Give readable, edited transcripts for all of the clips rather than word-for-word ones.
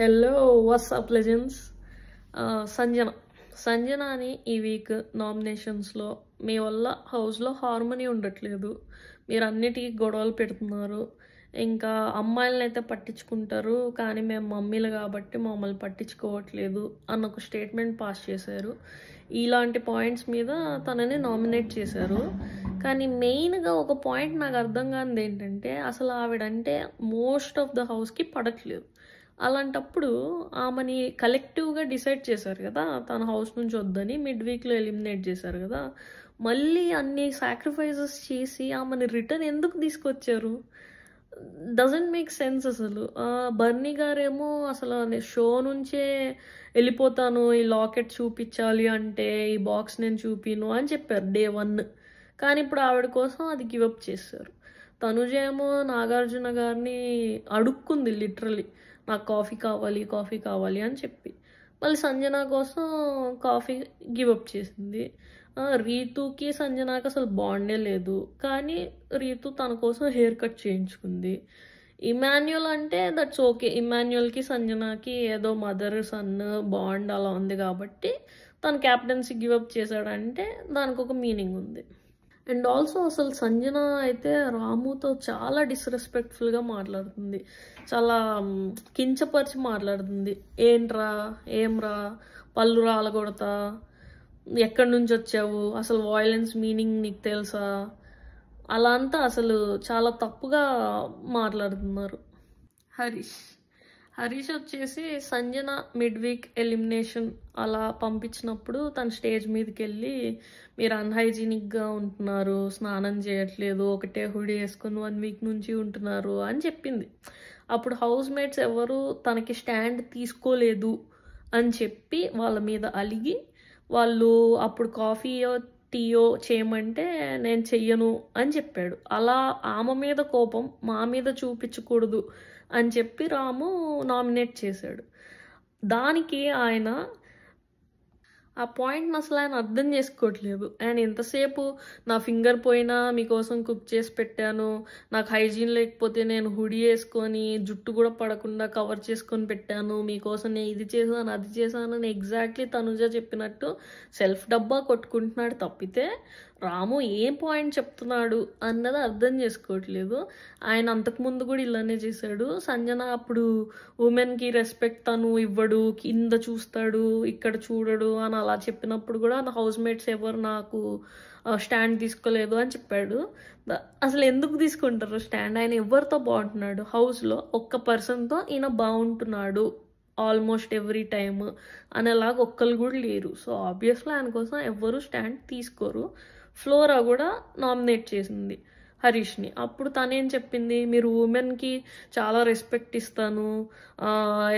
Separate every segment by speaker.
Speaker 1: Hello WhatsApp legends. Sanjana అని ఈ week నామినేషన్స్లో మీ వల్ల హౌస్లో హార్మనీ ఉండట్లేదు, మీరు అన్నిటికీ గొడవలు పెడుతున్నారు, ఇంకా అమ్మాయిలను అయితే పట్టించుకుంటారు కానీ మేము మమ్మీలు కాబట్టి మమ్మల్ని పట్టించుకోవట్లేదు అన్న ఒక స్టేట్మెంట్ పాస్ చేశారు. ఇలాంటి పాయింట్స్ మీద తనని నామినేట్ చేశారు. కానీ మెయిన్గా ఒక పాయింట్ నాకు అర్థం కానిది ఏంటంటే, అసలు ఆవిడంటే మోస్ట్ ఆఫ్ ద హౌస్కి పడట్లేదు. అలాంటప్పుడు ఆమెని కలెక్టివ్గా డిసైడ్ చేశారు కదా, తన హౌస్ నుంచి వద్దని మిడ్ వీక్లో ఎలిమినేట్ చేశారు కదా, మళ్ళీ అన్ని సాక్రిఫైజెస్ చేసి ఆమెని రిటర్న్ ఎందుకు తీసుకొచ్చారు? డజంట్ మేక్ సెన్స్ అసలు. బర్నీ గారేమో అసలు షో నుంచే వెళ్ళిపోతాను, ఈ లాకెట్ చూపించాలి అంటే ఈ బాక్స్ నేను చూపిను అని చెప్పారు డే 1. కానీ ఇప్పుడు ఆవిడ కోసం అది గివప్ చేశారు. తనుజ ఏమో నాగార్జున గారిని అడుక్కుంది లిటరలీ, నాకు కాఫీ కావాలి అని చెప్పి. మళ్ళీ సంజన కోసం కాఫీ గివప్ చేసింది. రీతుకి సంజనాకి అసలు బాండే లేదు, కానీ రీతు తన కోసం హెయిర్ కట్ చేయించుకుంది. ఇమాన్యుల్ అంటే దట్స్ ఓకే, ఇమాన్యుల్కి సంజనాకి ఏదో మదర్ సన్ బాండ్ అలా ఉంది కాబట్టి తను క్యాప్టెన్సీ గివప్ చేశాడంటే దానికి ఒక మీనింగ్ ఉంది. అండ్ ఆల్సో అసలు సంజన అయితే రాముతో చాలా డిస్రెస్పెక్ట్ఫుల్గా మాట్లాడుతుంది, చాలా కించపరిచి మాట్లాడుతుంది. ఏంరా పళ్ళు రాలగొడతా, ఎక్కడి నుంచి వచ్చావు, అసలు వాయిలెన్స్ మీనింగ్ నీకు తెలుసా, అలా అంతా అసలు చాలా తప్పుగా మాట్లాడుతున్నారు. హరీష్ వచ్చేసి సంజన మిడ్ వీక్ ఎలిమినేషన్ అలా పంపించినప్పుడు తన స్టేజ్ మీదకి వెళ్ళి, మీరు అన్హైజీనిక్గా ఉంటున్నారు, స్నానం చేయట్లేదు, ఒకటే హుడీ వేసుకొని 1 వీక్ నుంచి ఉంటున్నారు అని చెప్పింది. అప్పుడు హౌస్ మేట్స్ ఎవరు తనకి స్టాండ్ తీసుకోలేదు అని చెప్పి వాళ్ళ మీద అలిగి, వాళ్ళు అప్పుడు కాఫీయో టీయో చేయమంటే నేను చెయ్యను అని చెప్పాడు. అలా ఆమె మీద కోపం మా మీద చూపించకూడదు అని చెప్పి రాము నామినేట్ చేశాడు. దానికి ఆయన ఆ పాయింట్ని అసలు ఆయన అర్థం చేసుకోవట్లేదు. ఆయన ఎంతసేపు నా ఫింగర్ పోయినా మీకోసం కుక్ చేసి పెట్టాను, నాకు హైజీన్ లేకపోతే నేను హుడీ వేసుకొని జుట్టు కూడా పడకుండా కవర్ చేసుకొని పెట్టాను, మీకోసం నేను ఇది చేశాను అది చేశాను అని ఎగ్జాక్ట్లీ తనుజ చెప్పినట్టు సెల్ఫ్ డబ్బా కొట్టుకుంటున్నాడు తప్పితే రాము ఏ పాయింట్ చెప్తున్నాడు అన్నది అర్థం చేసుకోవట్లేదు. ఆయన అంతకుముందు కూడా ఇలానే చేశాడు. సంజన అప్పుడు ఉమెన్కి రెస్పెక్ట్ తను ఇవ్వడు, కింద చూస్తాడు ఇక్కడ చూడడు అని అలా చెప్పినప్పుడు కూడా నా హౌస్ మేట్స్ ఎవరు నాకు స్టాండ్ తీసుకోలేదు అని చెప్పాడు. అసలు ఎందుకు తీసుకుంటారు స్టాండ్? ఆయన ఎవరితో బాగుంటున్నాడు హౌస్లో? ఒక్క పర్సన్తో ఈయన బాగుంటున్నాడు ఆల్మోస్ట్ ఎవ్రీ టైమ్ అనేలాగా ఒక్కరు కూడా లేరు. సో ఆబ్వియస్లీ ఆయన కోసం ఎవ్వరు స్టాండ్ తీసుకోరు. ఫ్లోరా కూడా నామినేట్ చేసింది హరీష్ని. అప్పుడు తనేం చెప్పింది, మీరు ఉమెన్కి చాలా రెస్పెక్ట్ ఇస్తాను,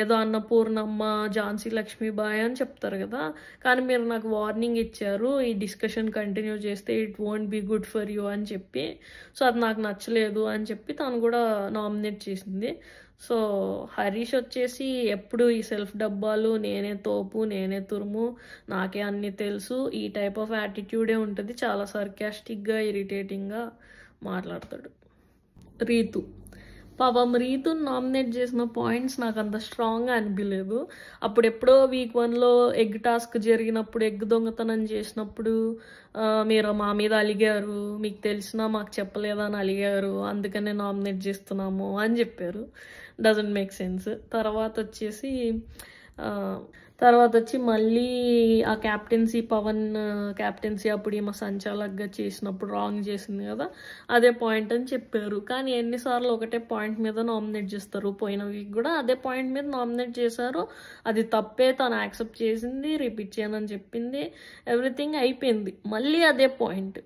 Speaker 1: ఏదో అన్నపూర్ణమ్మ ఝాన్సీ లక్ష్మీబాయి అని చెప్తారు కదా, కానీ మీరు నాకు వార్నింగ్ ఇచ్చారు ఈ డిస్కషన్ కంటిన్యూ చేస్తే it won't be good for you అని చెప్పి, సో అది నాకు నచ్చలేదు అని చెప్పి తను కూడా నామినేట్ చేసింది. సో హరీష్ వచ్చేసి ఎప్పుడు ఈ సెల్ఫ్ డబ్బాలు, నేనే తోపు నేనే తురుము, నాకే అన్నీ తెలుసు, ఈ టైప్ ఆఫ్ యాటిట్యూడే ఉంటుంది, చాలా సర్కాస్టిక్గా ఇరిటేటింగ్గా మాట్లాడతాడు. రీతుని నామినేట్ చేసిన పాయింట్స్ నాకు అంత స్ట్రాంగ్గా అనిపించలేదు. అప్పుడు ఎప్పుడో వీక్ 1లో ఎగ్ టాస్క్ జరిగినప్పుడు, ఎగ్ దొంగతనం చేసినప్పుడు మీరు మా మీద అలిగారు, మీకు తెలిసినా మాకు చెప్పలేదా అని అలిగారు, అందుకనే నామినేట్ చేస్తున్నాము అని చెప్పారు. Doesn't make sense. తర్వాత వచ్చి మళ్ళీ ఆ క్యాప్టెన్సీ పవన్ క్యాప్టెన్సీ అప్పుడు ఈమె సంచాలక్గా చేసినప్పుడు రాంగ్ చేసింది కదా, అదే పాయింట్ అని చెప్పారు. కానీ ఎన్నిసార్లు ఒకటే పాయింట్ మీద నామినేట్ చేస్తారు? పోయిన వీక్ కూడా అదే పాయింట్ మీద నామినేట్ చేశారు, అది తప్పే, తను యాక్సెప్ట్ చేసింది, రిపీట్ చేయనని చెప్పింది, ఎవ్రీథింగ్ అయిపోయింది, మళ్ళీ అదే పాయింట్.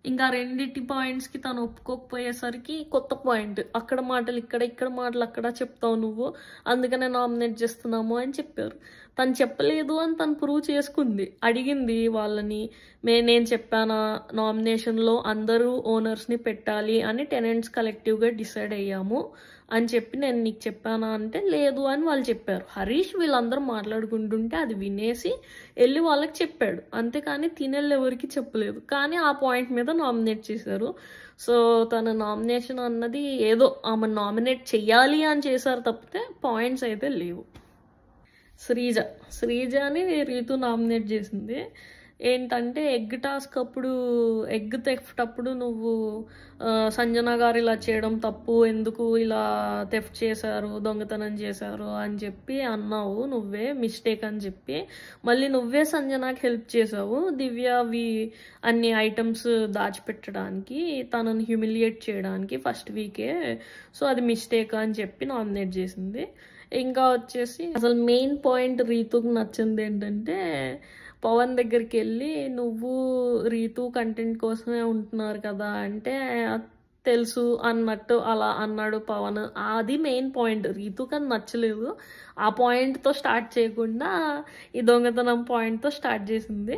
Speaker 1: ఇంకా రెండింటి పాయింట్స్కి తను ఒప్పుకోకపోయేసరికి కొత్త పాయింట్, అక్కడ మాటలు ఇక్కడ, ఇక్కడ మాటలు అక్కడ చెప్తావు నువ్వు, అందుకనే నామినేట్ చేస్తున్నాము అని చెప్పారు. తను చెప్పలేదు అని తను ప్రూవ్ చేసుకుంది. అడిగింది వాళ్ళని, నేను చెప్పానా నామినేషన్లో అందరూ ఓనర్స్ని పెట్టాలి అని టెనెంట్స్ కలెక్టివ్గా డిసైడ్ అయ్యాము అని చెప్పి నేను నీకు చెప్పానా అంటే లేదు అని వాళ్ళు చెప్పారు. హరీష్ వీళ్ళందరూ మాట్లాడుకుంటుంటే అది వినేసి వెళ్ళి వాళ్ళకి చెప్పాడు. అంతేకాని తినేళ్ళు ఎవరికి చెప్పలేదు. కానీ ఆ పాయింట్ మీద నామినేట్ చేశారు. సో తన నామినేషన్ అన్నది ఏదో ఆమె నామినేట్ చెయ్యాలి అని చేశారు తప్పితే పాయింట్స్ అయితే లేవు. శ్రీజని రీతు నామినేట్ చేసింది. ఏంటంటే ఎగ్ టాస్క్ అప్పుడు, ఎగ్ థెఫ్ట్ అప్పుడు నువ్వు సంజన గారు ఇలా చేయడం తప్పు, ఎందుకు ఇలా థెఫ్ట్ చేశారు, దొంగతనం చేశారు అని చెప్పి అన్నావు, నువ్వే మిస్టేక్ అని చెప్పి మళ్ళీ నువ్వే సంజనాకి హెల్ప్ చేసావు దివ్యవి అన్ని ఐటమ్స్ దాచిపెట్టడానికి, తనని హ్యూమిలియేట్ చేయడానికి ఫస్ట్ వీకే. సో అది మిస్టేక్ అని చెప్పి నామినేట్ చేసింది. ఇంకా వచ్చేసి అసలు మెయిన్ పాయింట్ రీతుకు నచ్చింది ఏంటంటే పవన్ దగ్గరికి వెళ్ళి నువ్వు రీతు కంటెంట్ కోసమే ఉంటున్నారు కదా అంటే తెలుసు అన్నట్టు అలా అన్నాడు పవన్. అది మెయిన్ పాయింట్. రీతుకు అది నచ్చలేదు. ఆ పాయింట్తో స్టార్ట్ చేయకుండా ఈ దొంగతనం పాయింట్తో స్టార్ట్ చేసింది.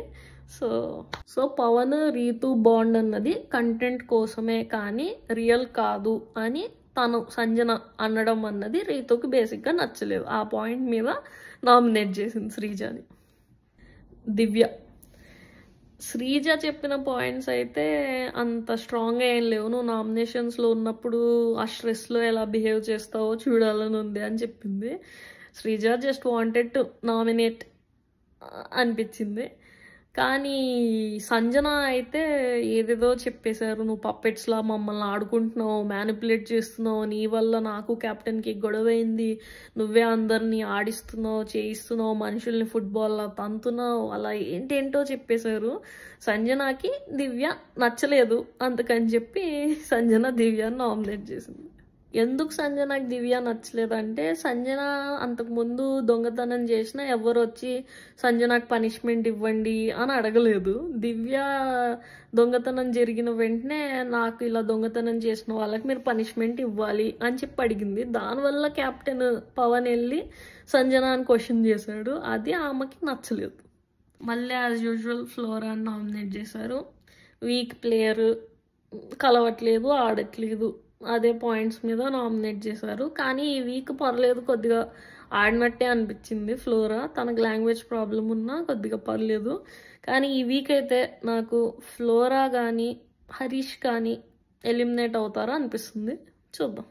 Speaker 1: సో పవన్ రీతు బాండ్ అన్నది కంటెంట్ కోసమే కానీ రియల్ కాదు అని తను సంజన అనడం అన్నది రీతుకి బేసిక్గా నచ్చలేదు. ఆ పాయింట్ మీద నామినేట్ చేసింది శ్రీజని. శ్రీజ చెప్పిన పాయింట్స్ అయితే అంత స్ట్రాంగ్గా ఏం లేవు. నువ్వు నామినేషన్స్లో ఉన్నప్పుడు ఆ స్ట్రెస్లో ఎలా బిహేవ్ చేస్తావో చూడాలని ఉంది అని చెప్పింది. Sreeja just wanted to nominate అనిపించింది. కానీ సంజన అయితే ఏదేదో చెప్పేశారు, నువ్వు పప్పెట్స్లా మమ్మల్ని ఆడుకుంటున్నావు, మ్యానిపులేట్ చేస్తున్నావు, నీ వల్ల నాకు క్యాప్టెన్కి గొడవ అయింది, నువ్వే అందరినీ ఆడిస్తున్నావు, చేయిస్తున్నావు, మనుషుల్ని ఫుట్బాల్లా తంతున్నావు, అలా ఏంటేంటో చెప్పేశారు. సంజనకి దివ్య నచ్చలేదు. అందుకని చెప్పి సంజన దివ్యాని నామినేట్ చేసింది. ఎందుకు సంజనకి దివ్య నచ్చలేదంటే సంజన అంతకుముందు దొంగతనం చేసినా ఎవరు వచ్చి సంజనకు పనిష్మెంట్ ఇవ్వండి అని అడగలేదు. దివ్య దొంగతనం జరిగిన వెంటనే నాకు ఇలా దొంగతనం చేసిన వాళ్ళకి మీరు పనిష్మెంట్ ఇవ్వాలి అని చెప్పి అడిగింది. దానివల్ల కెప్టెన్ పవన్ వెళ్ళి సంజనాని క్వశ్చన్ చేశాడు. అది ఆమెకి నచ్చలేదు. మళ్ళీ యాజ్ యూజువల్ ఫ్లోరాని నామినేట్ చేశారు. వీక్ ప్లేయర్, కలవట్లేదు, ఆడట్లేదు, అదే పాయింట్స్ మీద నామినేట్ చేశారు. కానీ ఈ వీక్ పర్లేదు, కొద్దిగా ఆడినట్టే అనిపించింది ఫ్లోరా. తనకు లాంగ్వేజ్ ప్రాబ్లం ఉన్నా కొద్దిగా పర్లేదు. కానీ ఈ వీక్ అయితే నాకు ఫ్లోరా కానీ హరీష్ కానీ ఎలిమినేట్ అవుతారా అనిపిస్తుంది. చూద్దాం.